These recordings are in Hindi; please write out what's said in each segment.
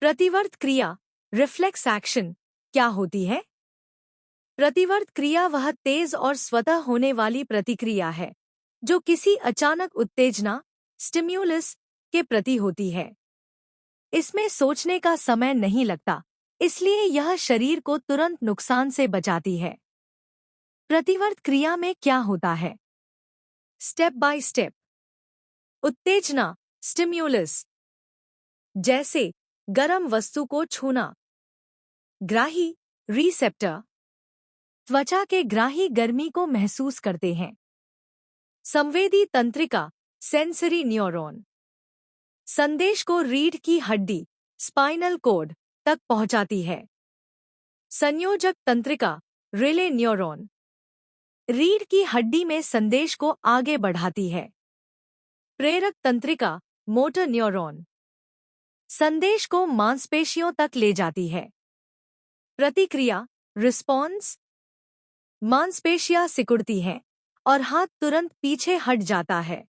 प्रतिवर्त क्रिया रिफ्लेक्स एक्शन क्या होती है? प्रतिवर्त क्रिया वह तेज और स्वतः होने वाली प्रतिक्रिया है जो किसी अचानक उत्तेजना स्टिम्युलस के प्रति होती है। इसमें सोचने का समय नहीं लगता, इसलिए यह शरीर को तुरंत नुकसान से बचाती है। प्रतिवर्त क्रिया में क्या होता है? Step by step. उत्तेजना स्टिम्युलस, जैसे गर्म वस्तु को छूना। ग्राही रिसेप्टर, त्वचा के ग्राही गर्मी को महसूस करते हैं। संवेदी तंत्रिका सेंसरी न्यूरॉन, संदेश को रीढ़ की हड्डी स्पाइनल कॉर्ड तक पहुंचाती है। संयोजक तंत्रिका रिले न्यूरॉन, रीढ़ की हड्डी में संदेश को आगे बढ़ाती है। प्रेरक तंत्रिका मोटर न्यूरॉन, संदेश को मांसपेशियों तक ले जाती है। प्रतिक्रिया रिस्पॉन्स, मांसपेशियां सिकुड़ती हैं और हाथ तुरंत पीछे हट जाता है।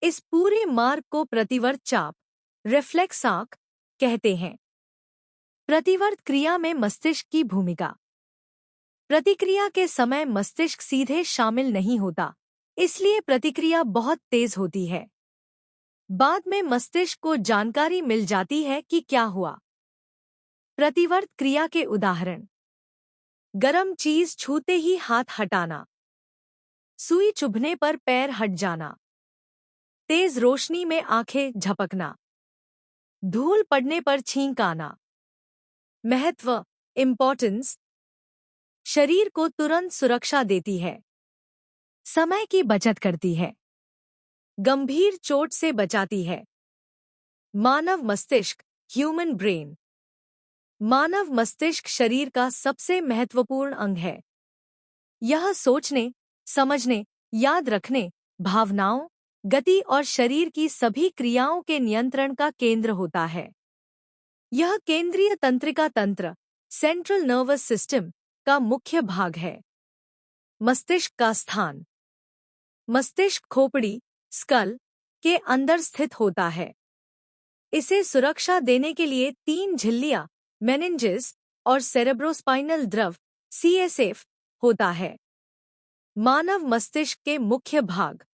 इस पूरे मार्ग को प्रतिवर्त चाप रिफ्लेक्स आर्क कहते हैं। प्रतिवर्त क्रिया में मस्तिष्क की भूमिका। प्रतिक्रिया के समय मस्तिष्क सीधे शामिल नहीं होता, इसलिए प्रतिक्रिया बहुत तेज होती है। बाद में मस्तिष्क को जानकारी मिल जाती है कि क्या हुआ। प्रतिवर्त क्रिया के उदाहरण: गरम चीज छूते ही हाथ हटाना, सुई चुभने पर पैर हट जाना, तेज रोशनी में आंखें झपकना, धूल पड़ने पर छींक आना। महत्व इम्पोर्टेंस, शरीर को तुरंत सुरक्षा देती है, समय की बचत करती है, गंभीर चोट से बचाती है। मानव मस्तिष्क ह्यूमन ब्रेन, मानव मस्तिष्क शरीर का सबसे महत्वपूर्ण अंग है। यह सोचने, समझने, याद रखने, भावनाओं, गति और शरीर की सभी क्रियाओं के नियंत्रण का केंद्र होता है। यह केंद्रीय तंत्रिका तंत्र सेंट्रल नर्वस सिस्टम का मुख्य भाग है। मस्तिष्क का स्थान: मस्तिष्क खोपड़ी स्कल के अंदर स्थित होता है। इसे सुरक्षा देने के लिए 3 झिल्लियां मेनिंजेस और सेरेब्रोस्पाइनल द्रव CSF होता है। मानव मस्तिष्क के मुख्य भाग: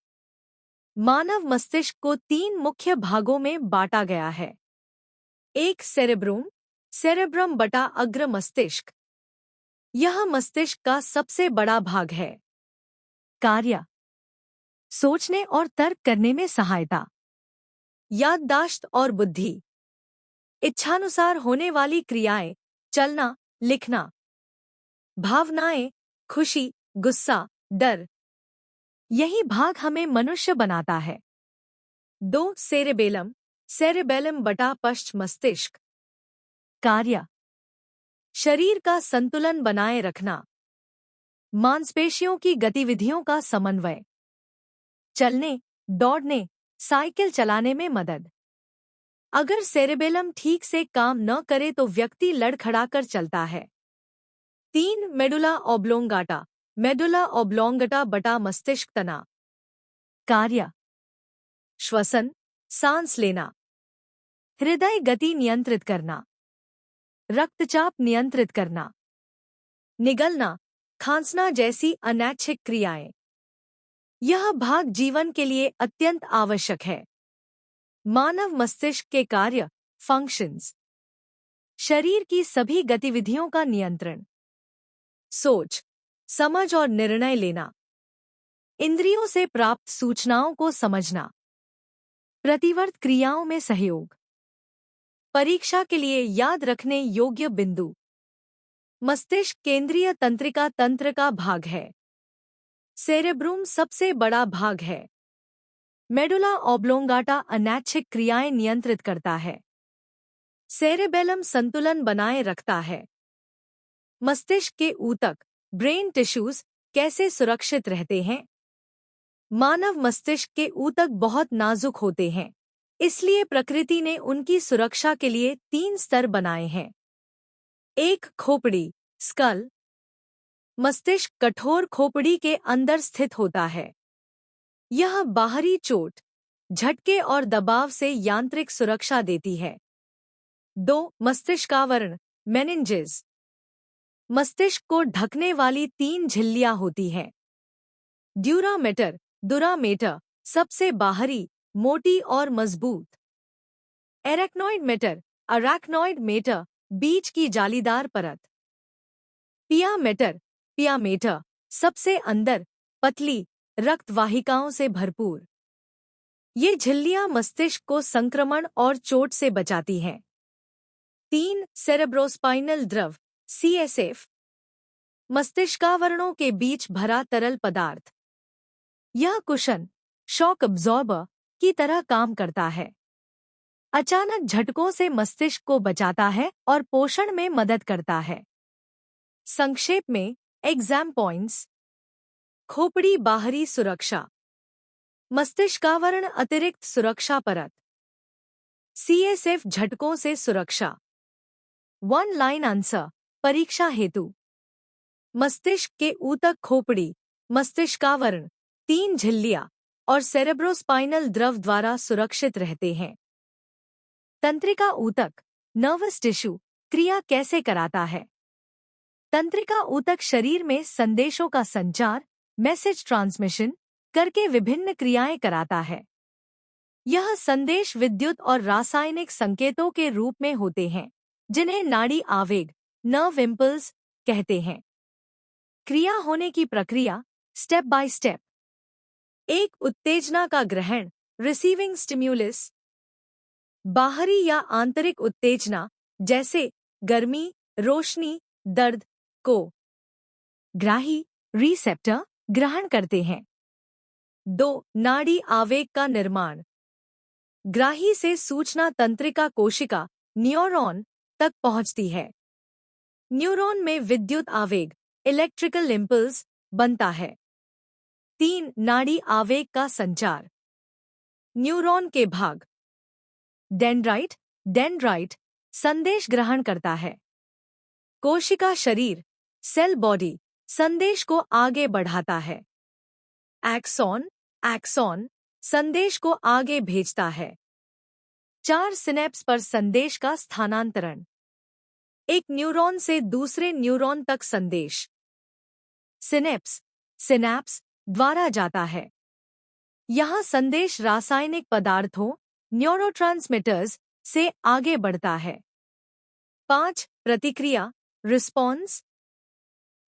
मानव मस्तिष्क को 3 मुख्य भागों में बांटा गया है। एक सेरेब्रम बटा अग्र मस्तिष्क, यह मस्तिष्क का सबसे बड़ा भाग है। कार्य: सोचने और तर्क करने में सहायता, याददाश्त और बुद्धि, इच्छानुसार होने वाली क्रियाएं, चलना, लिखना। भावनाएं, खुशी, गुस्सा, डर, यही भाग हमें मनुष्य बनाता है। 2 सेरेबेलम बटा पश्च मस्तिष्क। कार्य: शरीर का संतुलन बनाए रखना, मांसपेशियों की गतिविधियों का समन्वय, चलने, दौड़ने, साइकिल चलाने में मदद। अगर सेरेबेलम ठीक से काम न करे तो व्यक्ति लड़खड़ाकर चलता है। 3 मेडुला ओब्लोंगाटा बटा मस्तिष्क तना। कार्य: श्वसन, सांस लेना, हृदय गति नियंत्रित करना, रक्तचाप नियंत्रित करना, निगलना, खांसना जैसी अनैच्छिक क्रियाएं। यह भाग जीवन के लिए अत्यंत आवश्यक है। मानव मस्तिष्क के कार्य फंक्शंस: शरीर की सभी गतिविधियों का नियंत्रण, सोच, समझ और निर्णय लेना, इंद्रियों से प्राप्त सूचनाओं को समझना, प्रतिवर्त क्रियाओं में सहयोग, परीक्षा के लिए याद रखने योग्य बिंदु। मस्तिष्क केंद्रीय तंत्रिका तंत्र का भाग है। सेरेब्रम सबसे बड़ा भाग है। मेडुला ओब्लोंगाटा अनैच्छिक क्रियाएं नियंत्रित करता है। सेरेबेलम संतुलन बनाए रखता है। मस्तिष्क के ऊतक ब्रेन टिश्यूज कैसे सुरक्षित रहते हैं? मानव मस्तिष्क के ऊतक बहुत नाजुक होते हैं, इसलिए प्रकृति ने उनकी सुरक्षा के लिए 3 स्तर बनाए हैं। 1 खोपड़ी स्कल, मस्तिष्क कठोर खोपड़ी के अंदर स्थित होता है। यह बाहरी चोट, झटके और दबाव से यांत्रिक सुरक्षा देती है। 2. मस्तिष्कावरण मेनिंजेस। मस्तिष्क को ढकने वाली 3 झिल्लियां होती हैं। ड्यूरामेटर, दुरामेटर सबसे बाहरी, मोटी और मजबूत। एरेक्नॉइड मेटर, अराक्नॉइड मेटर बीच की जालीदार परत। पिया मेटर, पियामेटर सबसे अंदर, पतली, रक्त वाहिकाओं से भरपूर। ये झिल्लियां मस्तिष्क को संक्रमण और चोट से बचाती हैं। 3. सेरेब्रोस्पाइनल द्रव CSF। मस्तिष्कावरणों के बीच भरा तरल पदार्थ। यह कुशन, शॉक अब्जॉर्बर की तरह काम करता है। अचानक झटकों से मस्तिष्क को बचाता है और पोषण में मदद करता है। संक्षेप में एग्जाम पॉइंट्स। खोपड़ी बाहरी सुरक्षा, मस्तिष्कावरण अतिरिक्त सुरक्षा परत। CSF झटकों से सुरक्षा। 1 लाइन आंसर परीक्षा हेतु। मस्तिष्क के ऊतक खोपड़ी, मस्तिष्कावरण, 3 झिल्लियां और सेरेब्रोस्पाइनल द्रव द्वारा सुरक्षित रहते हैं। तंत्रिका ऊतक नर्वस टिश्यू क्रिया कैसे कराता है? तंत्रिका ऊतक शरीर में संदेशों का संचार, मैसेज ट्रांसमिशन करके विभिन्न क्रियाएं कराता है। यह संदेश विद्युत और रासायनिक संकेतों के रूप में होते हैं, जिन्हें नाड़ी आवेग नर्व इम्पल्स कहते हैं। क्रिया होने की प्रक्रिया स्टेप बाय स्टेप। एक उत्तेजना का ग्रहण रिसीविंग स्टिम्युलस। बाहरी या आंतरिक उत्तेजना जैसे गर्मी, रोशनी, दर्द को ग्राही रिसेप्टर ग्रहण करते हैं। 2. नाड़ी आवेग का निर्माण। ग्राही से सूचना तंत्रिका कोशिका न्यूरॉन तक पहुंचती है। न्यूरॉन में विद्युत आवेग इलेक्ट्रिकल इम्पल्स बनता है। 3. नाड़ी आवेग का संचार। न्यूरॉन के भाग डेंड्राइट संदेश ग्रहण करता है। कोशिका शरीर सेल बॉडी संदेश को आगे बढ़ाता है। एक्सॉन संदेश को आगे भेजता है। 4. सिनेप्स पर संदेश का स्थानांतरण। एक न्यूरॉन से दूसरे न्यूरॉन तक संदेश सिनेप्स द्वारा जाता है। यहाँ संदेश रासायनिक पदार्थों न्यूरोट्रांसमीटर्स से आगे बढ़ता है। 5. प्रतिक्रिया रिस्पॉन्स।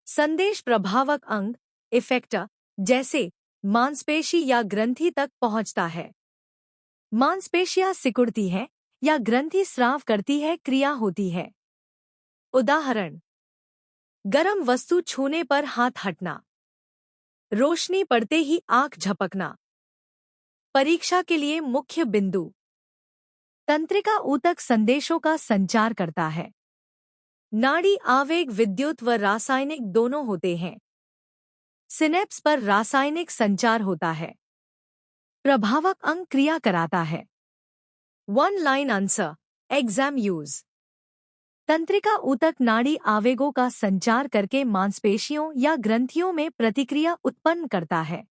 संदेश प्रभावक अंग इफेक्टर जैसे मांसपेशी या ग्रंथि तक पहुंचता है। मांसपेशियां सिकुड़ती है या ग्रंथि स्राव करती है, क्रिया होती है। उदाहरण: गर्म वस्तु छूने पर हाथ हटना, रोशनी पड़ते ही आंख झपकना। परीक्षा के लिए मुख्य बिंदु। तंत्रिका ऊतक संदेशों का संचार करता है। नाड़ी आवेग विद्युत व रासायनिक दोनों होते हैं। सिनेप्स पर रासायनिक संचार होता है। प्रभावक अंग क्रिया कराता है। 1 लाइन आंसर एग्जाम यूज। तंत्रिका ऊतक नाड़ी आवेगों का संचार करके मांसपेशियों या ग्रंथियों में प्रतिक्रिया उत्पन्न करता है।